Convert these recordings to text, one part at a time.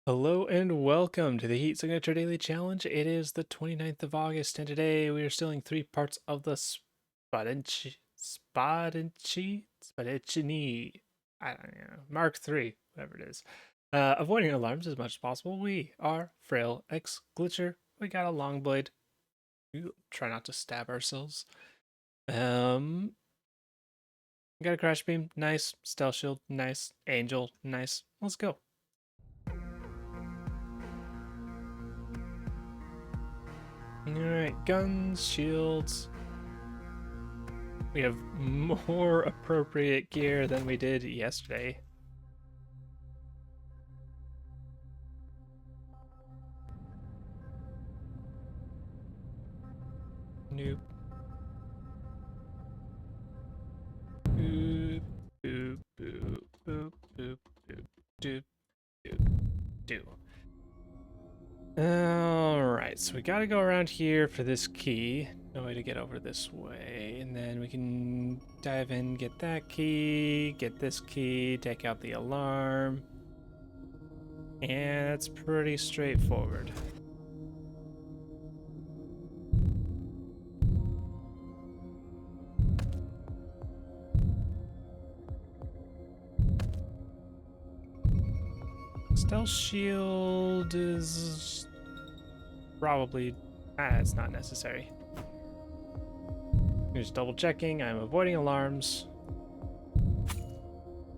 Hello and welcome to the Heat Signature Daily Challenge. It is the 29th of August, and today we are stealing 3 parts of the Spadicini, I don't know, Mark III, whatever it is. Avoiding alarms as much as possible. We are Frail X Glitcher. We got a long blade. We try not to stab ourselves. We got a crash beam. Nice. Stealth shield. Nice. Angel. Nice. Let's go. Alright, guns, shields. We have more appropriate gear than we did yesterday. Nope. Boop, boop, boop, boop, boop, boop, doop, doop, do. Alright, so we gotta go around here for this key. No way to get over this way. And then we can dive in, get that key, get this key, take out the alarm. And it's pretty straightforward. Stealth shield is probably... it's not necessary. Just double checking. I'm avoiding alarms.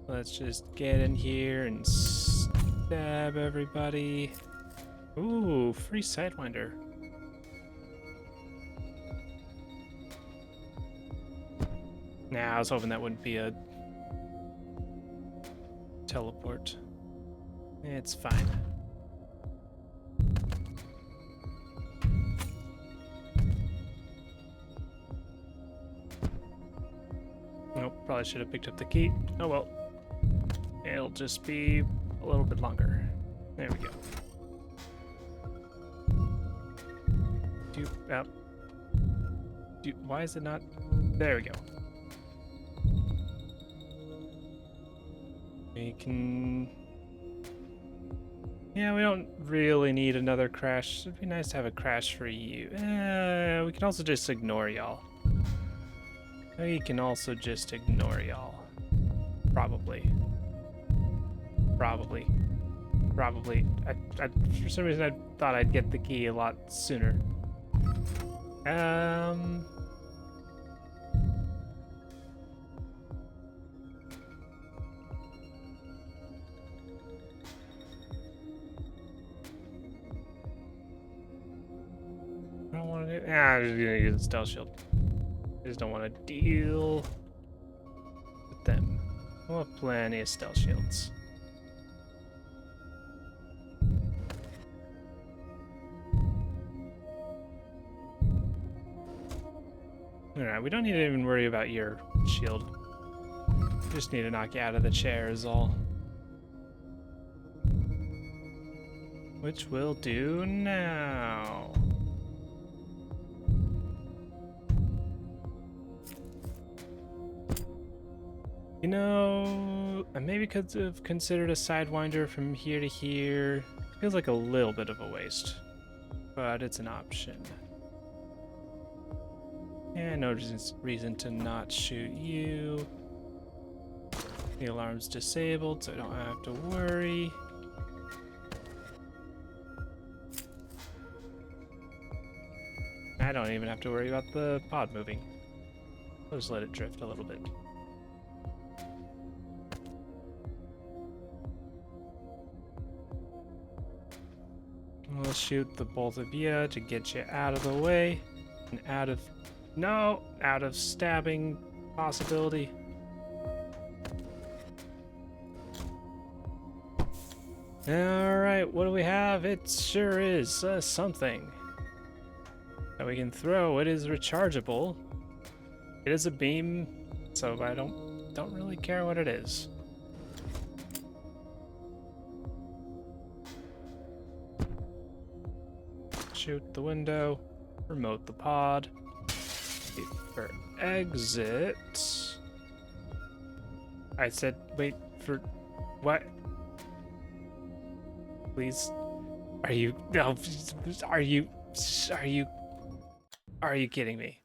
Let's just get in here and stab everybody. Ooh, free Sidewinder. Nah, I was hoping that wouldn't be a teleport. It's fine. Nope, probably should have picked up the key. Oh well. It'll just be a little bit longer. There we go. Why is it not? There we go. We can... Yeah, we don't really need another crash. It'd be nice to have a crash for you. We can also just ignore y'all. We can also just ignore y'all. Probably. For some reason, I thought I'd get the key a lot sooner. I don't want to do... I'm just gonna use the stealth shield. I just don't want to deal with them. We'll have plenty of stealth shields. Alright, we don't need to even worry about your shield. We just need to knock you out of the chair is all. Which we'll do now. You know, I maybe could have considered a Sidewinder from here to here. Feels like a little bit of a waste, but it's an option. Yeah, no reason to not shoot you. The alarm's disabled, so I don't have to worry. I don't even have to worry about the pod moving. I'll just let it drift a little bit. We'll shoot the both of you to get you out of the way and out of stabbing possibility. Alright, what do we have? It sure is something that we can throw. It is rechargeable. It is a beam, so I don't really care what it is. Shoot the window, remote the pod, wait for exit. I said wait for what? Please. Are you? No. Are you? Are you? Are you kidding me?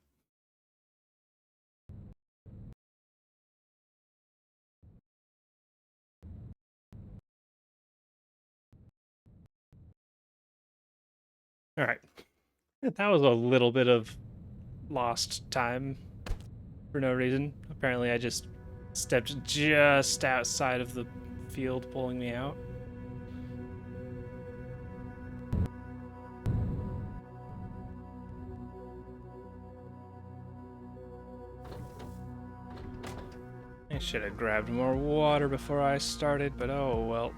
All right. That was a little bit of lost time for no reason. Apparently, I just stepped just outside of the field, pulling me out. I should have grabbed more water before I started, but oh well.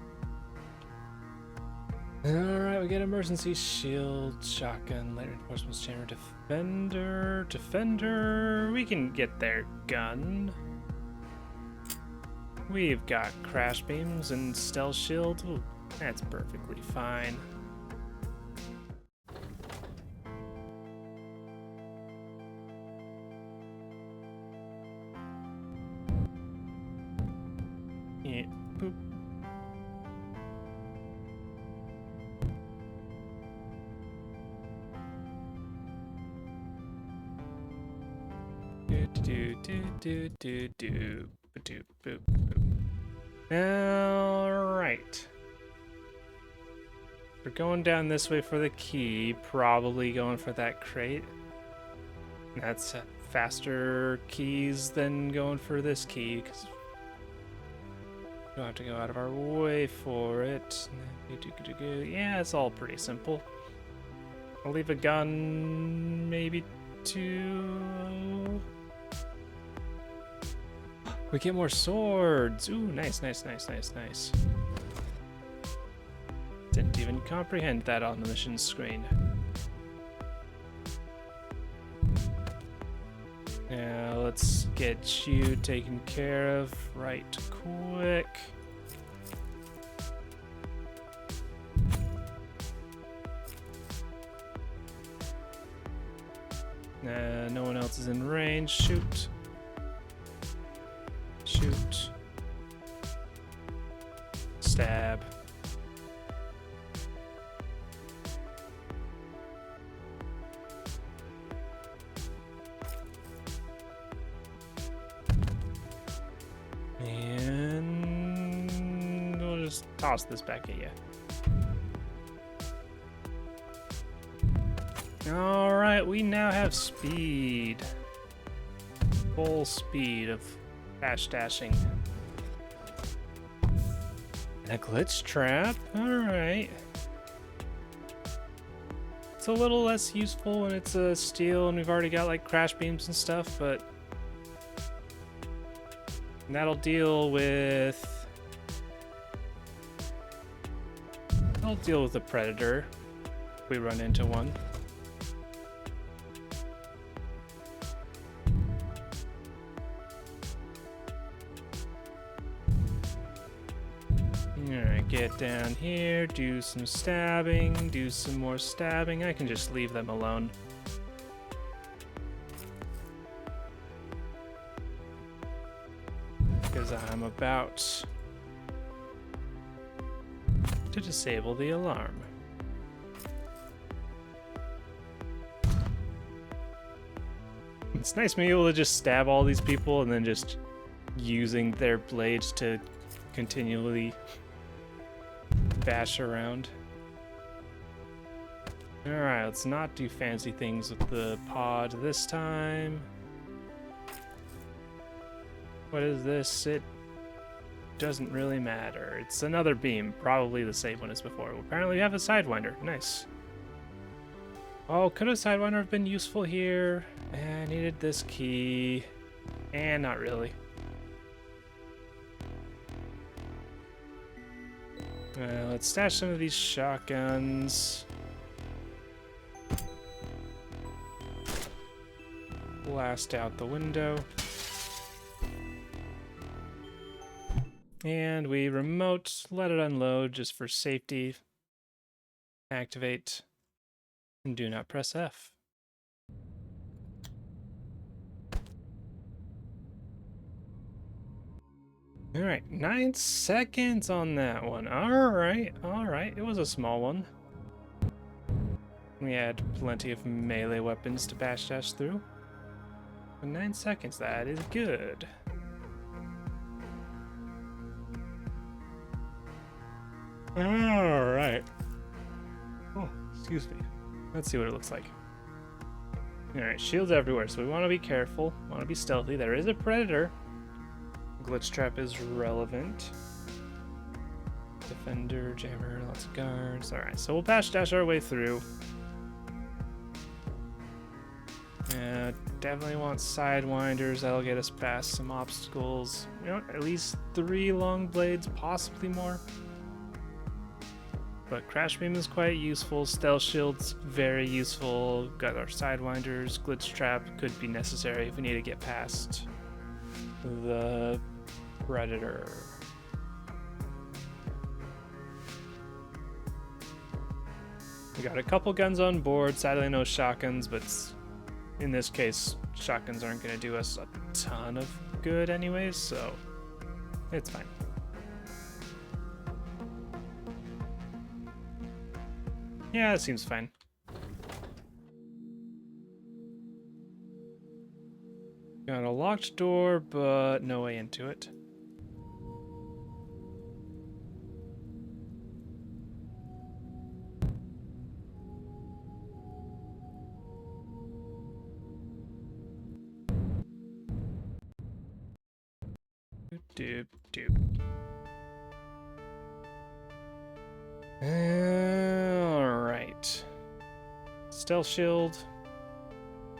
Alright, we get emergency shield, shotgun, light reinforcements, chamber, defender. We can get their gun. We've got crash beams and stealth shield. Ooh, that's perfectly fine. Yeah, boop. Alright. We're going down this way for the key, probably going for that crate. That's faster keys than going for this key, because we don't have to go out of our way for it. Yeah, it's all pretty simple. I'll leave a gun, maybe two. We get more swords. Ooh, nice. Didn't even comprehend that on the mission screen. Now let's get you taken care of right quick. No one else is in range. Shoot. Shoot. Stab. And we'll just toss this back at you. Alright, we now have speed. Full speed of bashdashing. And a glitch trap? Alright. It's a little less useful when it's a steel and we've already got like crash beams and stuff, but that'll deal with the predator if we run into one. Alright, get down here, do some stabbing, do some more stabbing. I can just leave them alone. Because I'm about to disable the alarm. It's nice being able to just stab all these people and then just using their blades to continually bash around. Alright, let's not do fancy things with the pod this time. What is this? It doesn't really matter. It's another beam, probably the same one as before. Apparently we have a Sidewinder. Nice. Oh, could a Sidewinder have been useful here? I needed this key. And not really. Let's stash some of these shotguns. Blast out the window. And we remote, let it unload just for safety. Activate. And do not press F. All right, 9 seconds on that one. All right. It was a small one. We had plenty of melee weapons to bash dash through. But 9 seconds, that is good. All right. Oh, excuse me. Let's see what it looks like. All right, shields everywhere, so we want to be careful. Want to be stealthy. There is a predator. Glitch trap is relevant. Defender, jammer, lots of guards. All right, so we'll bash dash our way through. Yeah, definitely want sidewinders. That'll get us past some obstacles. You know, at least 3 long blades, possibly more. But Crash Beam is quite useful. Stealth Shield's very useful. Got our sidewinders. Glitch Trap could be necessary if we need to get past the Predator. We got a couple guns on board. Sadly, no shotguns, but in this case, shotguns aren't going to do us a ton of good anyways, so it's fine. Yeah, it seems fine. Got a locked door, but no way into it. Doop, doop. Alright. Stealth shield.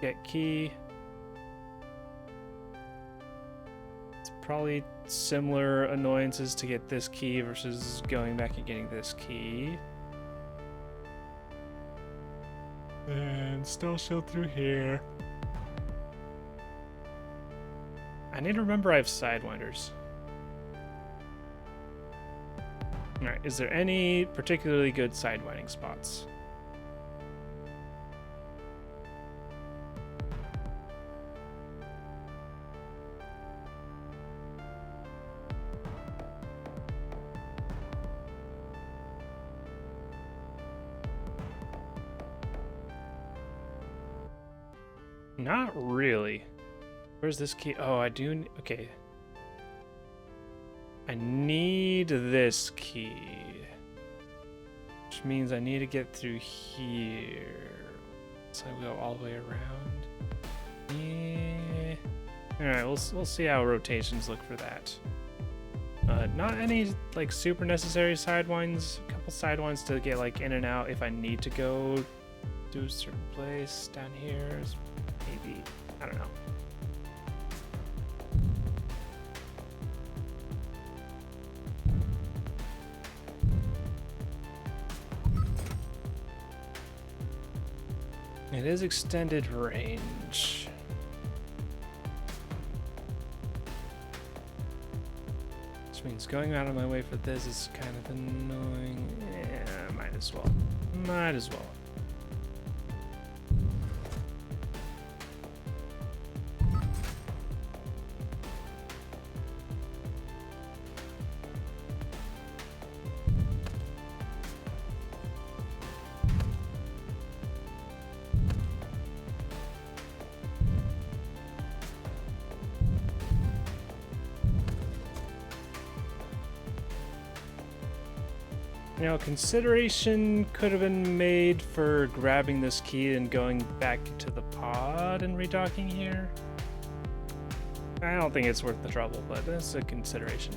Get key. It's probably similar annoyances to get this key versus going back and getting this key. And stealth shield through here. I need to remember I have sidewinders. Alright, is there any particularly good sidewinding spots? Not really. Where's this key? Oh, I do. Okay. I need this key. Which means I need to get through here. So I go all the way around. Yeah. Alright, we'll see how rotations look for that. Not any like super necessary sidewinds. A couple sidewinds to get like in and out if I need to go to a certain place. Down here, maybe. I don't know. It is extended range. Which means going out of my way for this is kind of annoying. Yeah, might as well. Might as well. You know, consideration could have been made for grabbing this key and going back to the pod and redocking here. I don't think it's worth the trouble, but that's a consideration.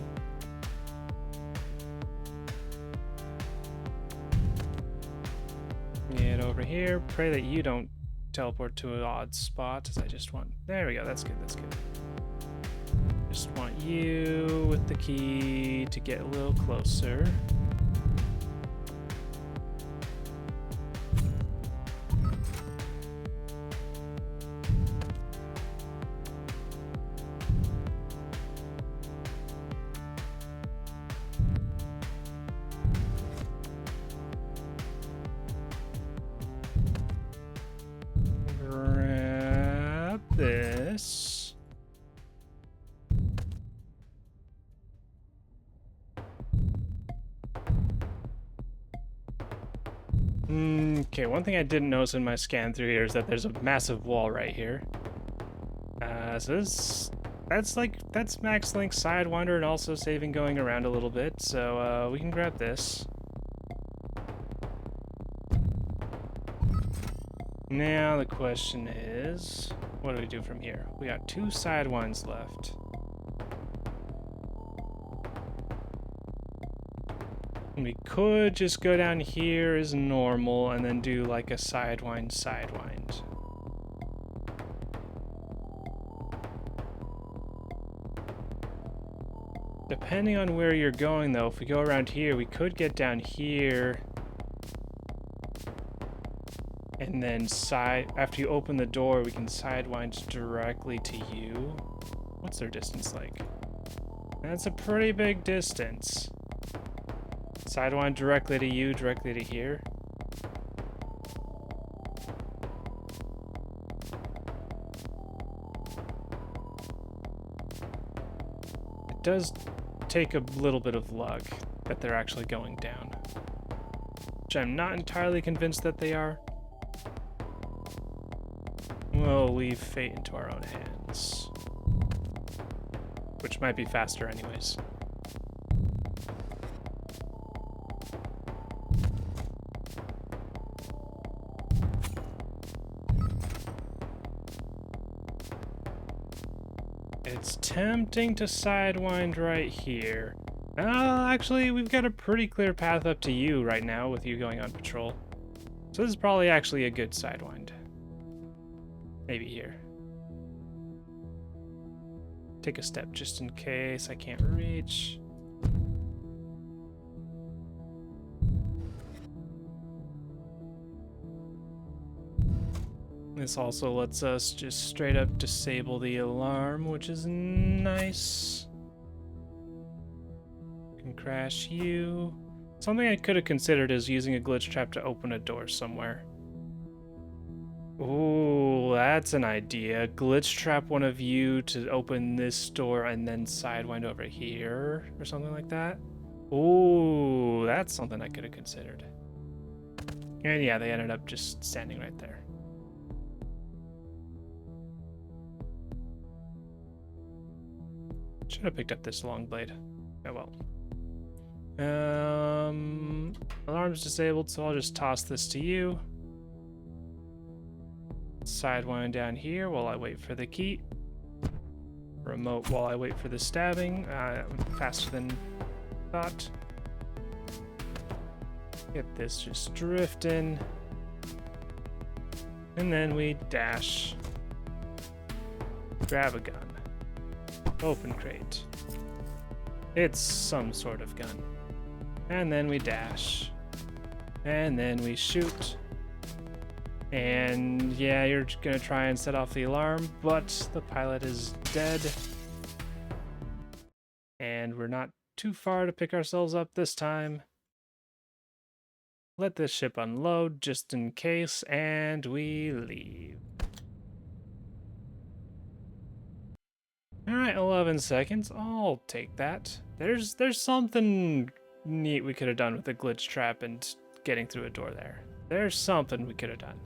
Get over here. Pray that you don't teleport to an odd spot, as I just want... There we go, that's good, that's good. Just want you with the key to get a little closer. This. Okay, one thing I didn't notice in my scan through here is that there's a massive wall right here. So that's Max Link Sidewinder and also saving going around a little bit, so we can grab this. Now the question is, what do we do from here? We got 2 sidewinds left. We could just go down here as normal and then do like a sidewind. Depending on where you're going though, if we go around here, we could get down here. And then after you open the door, we can sidewind directly to you. What's their distance like? That's a pretty big distance. Sidewind directly to you, directly to here. It does take a little bit of luck that they're actually going down, which I'm not entirely convinced that they are. We'll leave fate into our own hands, which might be faster anyways. It's tempting to sidewind right here. Actually, we've got a pretty clear path up to you right now with you going on patrol. So this is probably actually a good sidewind. Maybe here. Take a step just in case I can't reach. This also lets us just straight up disable the alarm, which is nice. Can crash you. Something I could have considered is using a glitch trap to open a door somewhere. Ooh, that's an idea. Glitch trap one of you to open this door and then sidewind over here or something like that. Ooh, that's something I could have considered. And yeah, they ended up just standing right there. Should have picked up this long blade. Oh well. Alarm's disabled, so I'll just toss this to you. Sidewind down here while I wait for the key. Remote while I wait for the stabbing. Faster than thought. Get this just drifting. And then we dash. Grab a gun. Open crate. It's some sort of gun. And then we dash. And then we shoot. And yeah, you're gonna try and set off the alarm, but the pilot is dead. And we're not too far to pick ourselves up this time. Let this ship unload just in case, and we leave. Alright, 11 seconds. I'll take that. There's something neat we could have done with the glitch trap and getting through a door there. There's something we could have done.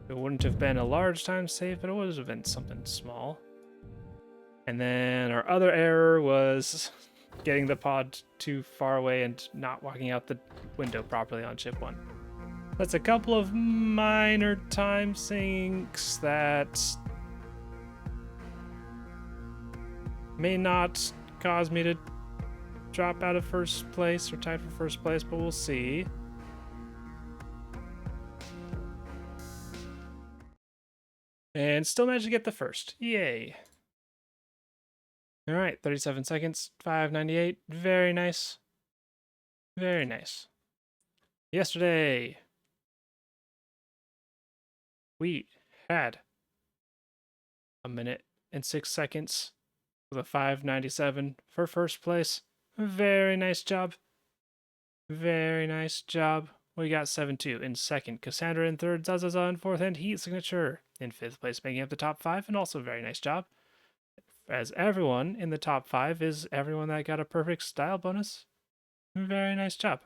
It wouldn't have been a large time save, but it would have been something small. And then our other error was getting the pod too far away and not walking out the window properly on ship 1. That's a couple of minor time sinks that may not cause me to drop out of first place or tied for first place, but we'll see. And still managed to get the first. Yay. All right, 37 seconds, 598. Very nice. Very nice. Yesterday, we had 1 minute and 6 seconds with a 597 for first place. Very nice job. Very nice job. We got 7-2 in second. Cassandra in third. Zazaza in fourth. And Heat Signature in fifth place, making up the top 5. And also very nice job. As everyone in the top 5 is everyone that got a perfect style bonus. Very nice job.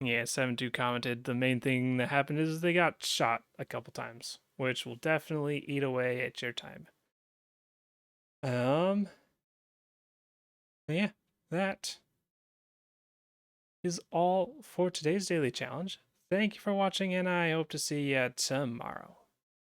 Yeah, 7-2 commented the main thing that happened is they got shot a couple times, which will definitely eat away at your time. Yeah, that is all for today's daily challenge. Thank you for watching, and I hope to see you tomorrow.